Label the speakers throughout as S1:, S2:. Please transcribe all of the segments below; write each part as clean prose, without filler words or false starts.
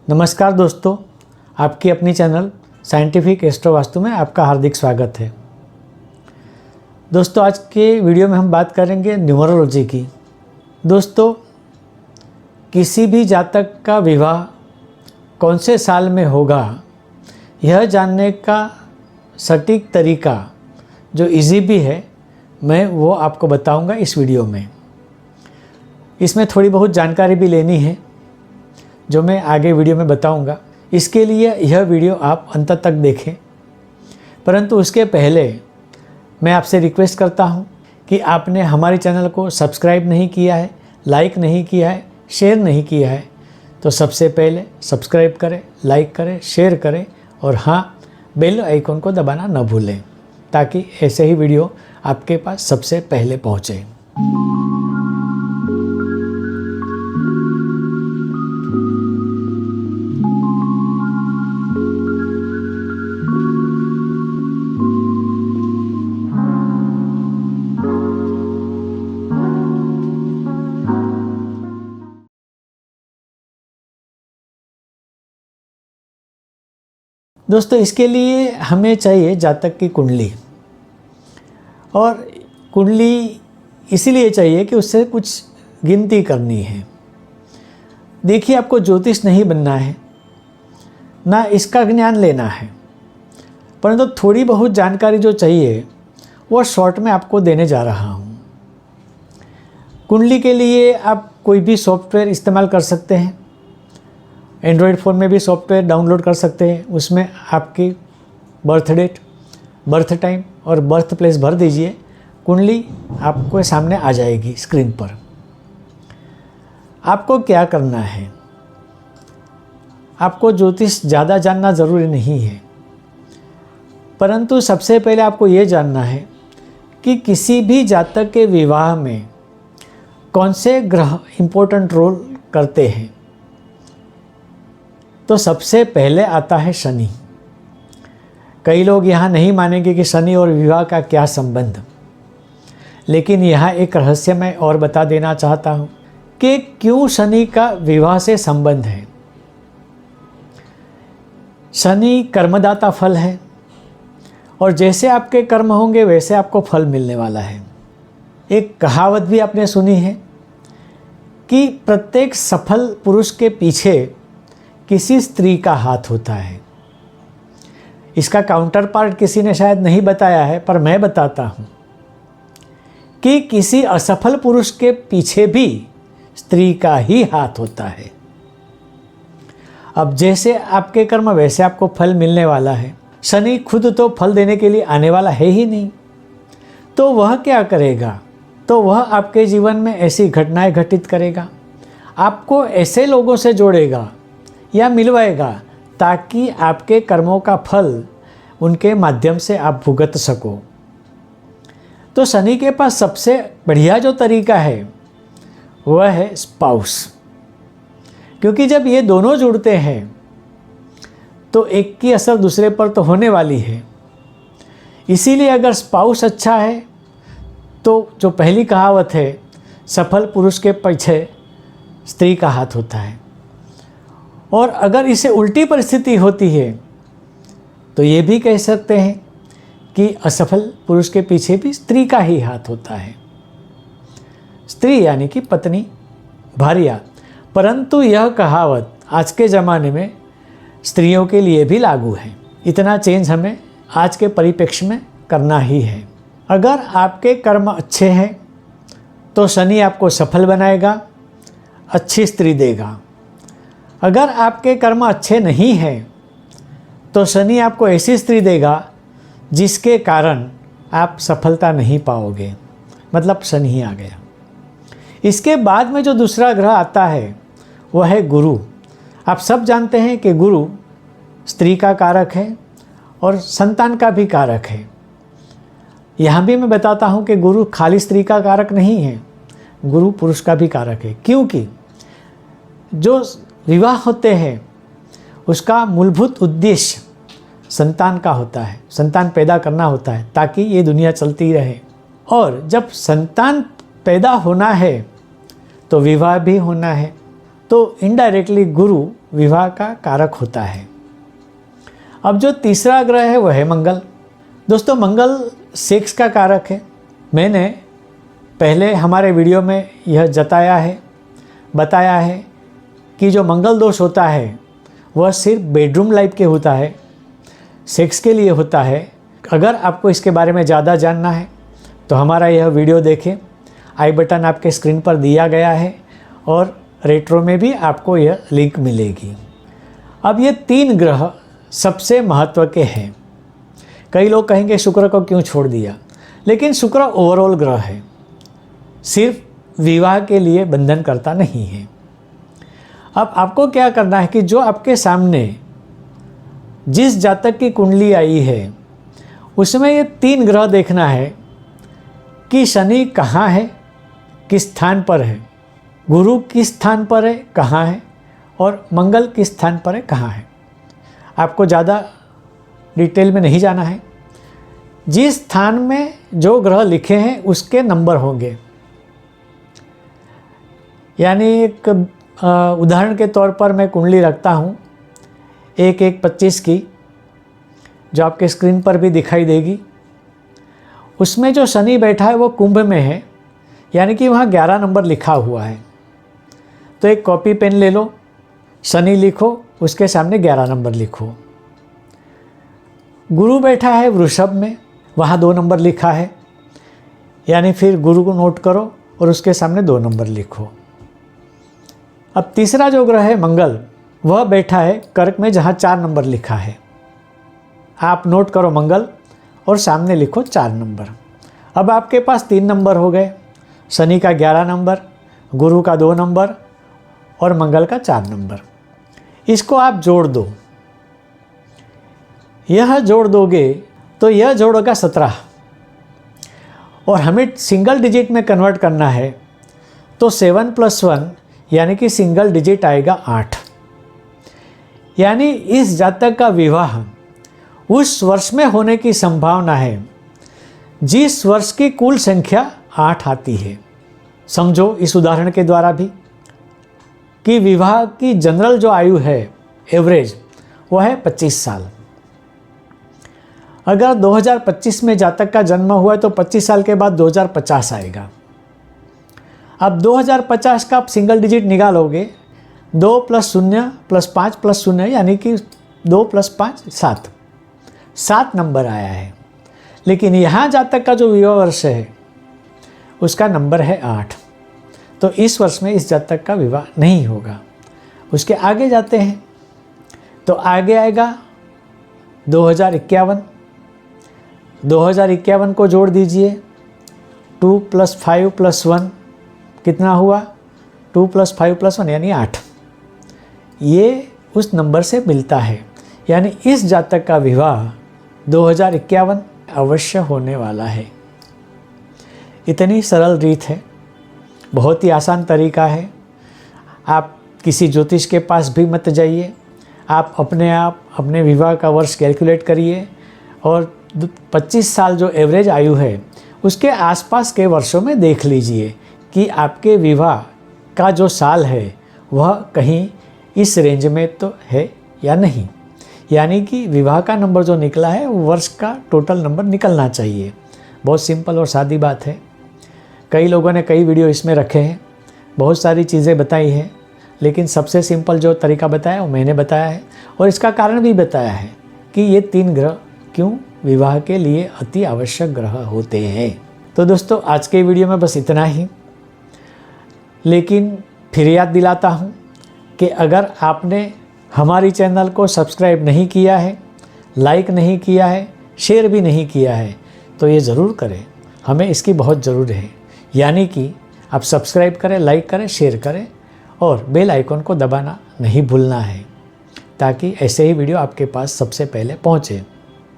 S1: नमस्कार दोस्तों, आपकी अपनी चैनल साइंटिफिक एस्ट्रो वास्तु में आपका हार्दिक स्वागत है। दोस्तों, आज के वीडियो में हम बात करेंगे न्यूमरोलॉजी की। दोस्तों, किसी भी जातक का विवाह कौन से साल में होगा, यह जानने का सटीक तरीका जो इजी भी है, मैं वो आपको बताऊंगा इस वीडियो में। इसमें थोड़ी बहुत जानकारी भी लेनी है जो मैं आगे वीडियो में बताऊंगा। इसके लिए यह वीडियो आप अंत तक देखें। परंतु उसके पहले मैं आपसे रिक्वेस्ट करता हूं कि आपने हमारे चैनल को सब्सक्राइब नहीं किया है, लाइक नहीं किया है, शेयर नहीं किया है, तो सबसे पहले सब्सक्राइब करें, लाइक करें, शेयर करें और हाँ, बेल आइकन को दबाना न भूलें ताकि ऐसे ही वीडियो आपके पास सबसे पहले पहुँचे। दोस्तों, इसके लिए हमें चाहिए जातक की कुंडली। और कुंडली इसीलिए चाहिए कि उससे कुछ गिनती करनी है। देखिए, आपको ज्योतिष नहीं बनना है, ना इसका ज्ञान लेना है, परंतु थोड़ी बहुत जानकारी जो चाहिए वो शॉर्ट में आपको देने जा रहा हूँ। कुंडली के लिए आप कोई भी सॉफ्टवेयर इस्तेमाल कर सकते हैं। एंड्रॉयड फ़ोन में भी सॉफ्टवेयर डाउनलोड कर सकते हैं। उसमें आपकी बर्थ डेट, बर्थ टाइम और बर्थ प्लेस भर दीजिए, कुंडली आपको सामने आ जाएगी स्क्रीन पर। आपको क्या करना है, आपको ज्योतिष ज़्यादा जानना ज़रूरी नहीं है, परंतु सबसे पहले आपको ये जानना है कि किसी भी जातक के विवाह में कौन से ग्रह इम्पोर्टेंट रोल करते हैं। तो सबसे पहले आता है शनि। कई लोग यहाँ नहीं मानेंगे कि शनि और विवाह का क्या संबंध, लेकिन यहाँ एक रहस्य मैं और बता देना चाहता हूँ कि क्यों शनि का विवाह से संबंध है। शनि कर्मदाता फल है और जैसे आपके कर्म होंगे वैसे आपको फल मिलने वाला है। एक कहावत भी आपने सुनी है कि प्रत्येक सफल पुरुष के पीछे किसी स्त्री का हाथ होता है। इसका काउंटर पार्ट किसी ने शायद नहीं बताया है, पर मैं बताता हूँ कि किसी असफल पुरुष के पीछे भी स्त्री का ही हाथ होता है। अब जैसे आपके कर्म वैसे आपको फल मिलने वाला है। शनि खुद तो फल देने के लिए आने वाला है ही नहीं, तो वह क्या करेगा, तो वह आपके जीवन में ऐसी घटनाएं घटित करेगा, आपको ऐसे लोगों से जोड़ेगा या मिलवाएगा ताकि आपके कर्मों का फल उनके माध्यम से आप भुगत सको। तो शनि के पास सबसे बढ़िया जो तरीका है वह है स्पाउस, क्योंकि जब ये दोनों जुड़ते हैं तो एक की असर दूसरे पर तो होने वाली है। इसीलिए अगर स्पाउस अच्छा है तो जो पहली कहावत है, सफल पुरुष के पीछे स्त्री का हाथ होता है, और अगर इसे उल्टी परिस्थिति होती है तो ये भी कह सकते हैं कि असफल पुरुष के पीछे भी स्त्री का ही हाथ होता है। स्त्री यानी कि पत्नी, भार्या। परंतु यह कहावत आज के ज़माने में स्त्रियों के लिए भी लागू है। इतना चेंज हमें आज के परिप्रेक्ष्य में करना ही है। अगर आपके कर्म अच्छे हैं तो शनि आपको सफल बनाएगा, अच्छी स्त्री देगा। अगर आपके कर्म अच्छे नहीं हैं तो शनि आपको ऐसी स्त्री देगा जिसके कारण आप सफलता नहीं पाओगे, मतलब शनि ही आ गया। इसके बाद में जो दूसरा ग्रह आता है वह है गुरु। आप सब जानते हैं कि गुरु स्त्री का कारक है और संतान का भी कारक है। यहाँ भी मैं बताता हूँ कि गुरु खाली स्त्री का कारक नहीं है, गुरु पुरुष का भी कारक है, क्योंकि जो विवाह होते हैं उसका मूलभूत उद्देश्य संतान का होता है, संतान पैदा करना होता है ताकि ये दुनिया चलती रहे। और जब संतान पैदा होना है तो विवाह भी होना है, तो इनडायरेक्टली गुरु विवाह का कारक होता है। अब जो तीसरा ग्रह है वह है मंगल। दोस्तों, मंगल सेक्स का कारक है। मैंने पहले हमारे वीडियो में यह बताया है कि जो मंगल दोष होता है वह सिर्फ बेडरूम लाइफ के होता है, सेक्स के लिए होता है। अगर आपको इसके बारे में ज़्यादा जानना है तो हमारा यह वीडियो देखें, आई बटन आपके स्क्रीन पर दिया गया है और रेट्रो में भी आपको यह लिंक मिलेगी। अब ये 3 ग्रह सबसे महत्व के हैं। कई लोग कहेंगे शुक्र को क्यों छोड़ दिया, लेकिन शुक्र ओवरऑल ग्रह है, सिर्फ विवाह के लिए बंधन करता नहीं है। अब आपको क्या करना है कि जो आपके सामने जिस जातक की कुंडली आई है उसमें ये 3 ग्रह देखना है कि शनि कहाँ है, किस स्थान पर है, गुरु किस स्थान पर है, कहाँ है, और मंगल किस स्थान पर है, कहाँ है। आपको ज़्यादा डिटेल में नहीं जाना है। जिस स्थान में जो ग्रह लिखे हैं उसके नंबर होंगे। यानी एक उदाहरण के तौर पर मैं कुंडली रखता हूँ 1-1-25 की, जो आपके स्क्रीन पर भी दिखाई देगी। उसमें जो शनि बैठा है वो कुंभ में है, यानी कि वहाँ 11 नंबर लिखा हुआ है। तो एक कॉपी पेन ले लो, शनि लिखो, उसके सामने 11 नंबर लिखो। गुरु बैठा है वृषभ में, वहाँ 2 नंबर लिखा है, यानी फिर गुरु को नोट करो और उसके सामने 2 नंबर लिखो। अब तीसरा जो ग्रह है मंगल, वह बैठा है कर्क में, जहाँ 4 नंबर लिखा है। आप नोट करो मंगल और सामने लिखो 4 नंबर। अब आपके पास 3 नंबर हो गए, शनि का 11 नंबर, गुरु का 2 नंबर और मंगल का 4 नंबर। इसको आप जोड़ दो। यह जोड़ दोगे तो यह जोड़ेगा 17, और हमें सिंगल डिजिट में कन्वर्ट करना है तो 7 + 1 यानी कि सिंगल डिजिट आएगा 8। यानी इस जातक का विवाह उस वर्ष में होने की संभावना है जिस वर्ष की कुल संख्या 8 आती है। समझो इस उदाहरण के द्वारा भी कि विवाह की जनरल जो आयु है एवरेज वह है 25 साल। अगर 2025 में जातक का जन्म हुआ है तो 25 साल के बाद 2050 आएगा। अब 2050 का आप सिंगल डिजिट निकालोगे, 2 + 0 + 5 + 0 यानी कि 2 + 5 7, 7 नंबर आया है। लेकिन यहाँ जातक का जो विवाह वर्ष है उसका नंबर है 8, तो इस वर्ष में इस जातक का विवाह नहीं होगा। उसके आगे जाते हैं तो आगे आएगा 2051। 2051 को जोड़ दीजिए, 2 + 5 + 1 कितना हुआ, 2 + 5 + 1 यानी 8। ये उस नंबर से मिलता है, यानी इस जातक का विवाह 2051 अवश्य होने वाला है। इतनी सरल रीत है, बहुत ही आसान तरीका है। आप किसी ज्योतिष के पास भी मत जाइए, आप अपने विवाह का वर्ष कैलकुलेट करिए और 25 साल जो एवरेज आयु है उसके आसपास के वर्षों में देख लीजिए कि आपके विवाह का जो साल है वह कहीं इस रेंज में तो है या नहीं। यानी कि विवाह का नंबर जो निकला है वो वर्ष का टोटल नंबर निकलना चाहिए। बहुत सिंपल और सादी बात है। कई लोगों ने कई वीडियो इसमें रखे हैं, बहुत सारी चीज़ें बताई हैं, लेकिन सबसे सिंपल जो तरीका बताया वो मैंने बताया है और इसका कारण भी बताया है कि ये 3 ग्रह क्यों विवाह के लिए अति आवश्यक ग्रह होते हैं। तो दोस्तों, आज के वीडियो में बस इतना ही। लेकिन फिर याद दिलाता हूँ कि अगर आपने हमारी चैनल को सब्सक्राइब नहीं किया है, लाइक नहीं किया है, शेयर भी नहीं किया है तो ये ज़रूर करें, हमें इसकी बहुत ज़रूरत है। यानी कि आप सब्सक्राइब करें, लाइक करें, शेयर करें और बेल आइकन को दबाना नहीं भूलना है ताकि ऐसे ही वीडियो आपके पास सबसे पहले पहुँचे।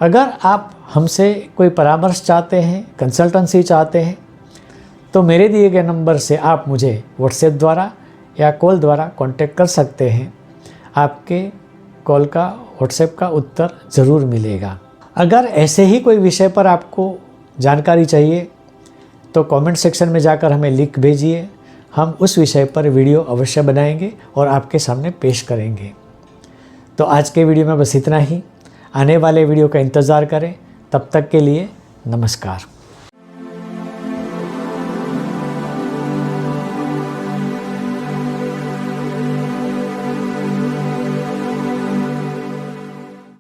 S1: अगर आप हमसे कोई परामर्श चाहते हैं, कंसल्टेंसी चाहते हैं तो मेरे दिए गए नंबर से आप मुझे व्हाट्सएप द्वारा या कॉल द्वारा कांटेक्ट कर सकते हैं। आपके कॉल का, व्हाट्सएप का उत्तर ज़रूर मिलेगा। अगर ऐसे ही कोई विषय पर आपको जानकारी चाहिए तो कमेंट सेक्शन में जाकर हमें लिंक भेजिए, हम उस विषय पर वीडियो अवश्य बनाएंगे और आपके सामने पेश करेंगे। तो आज के वीडियो में बस इतना ही। आने वाले वीडियो का इंतज़ार करें। तब तक के लिए नमस्कार।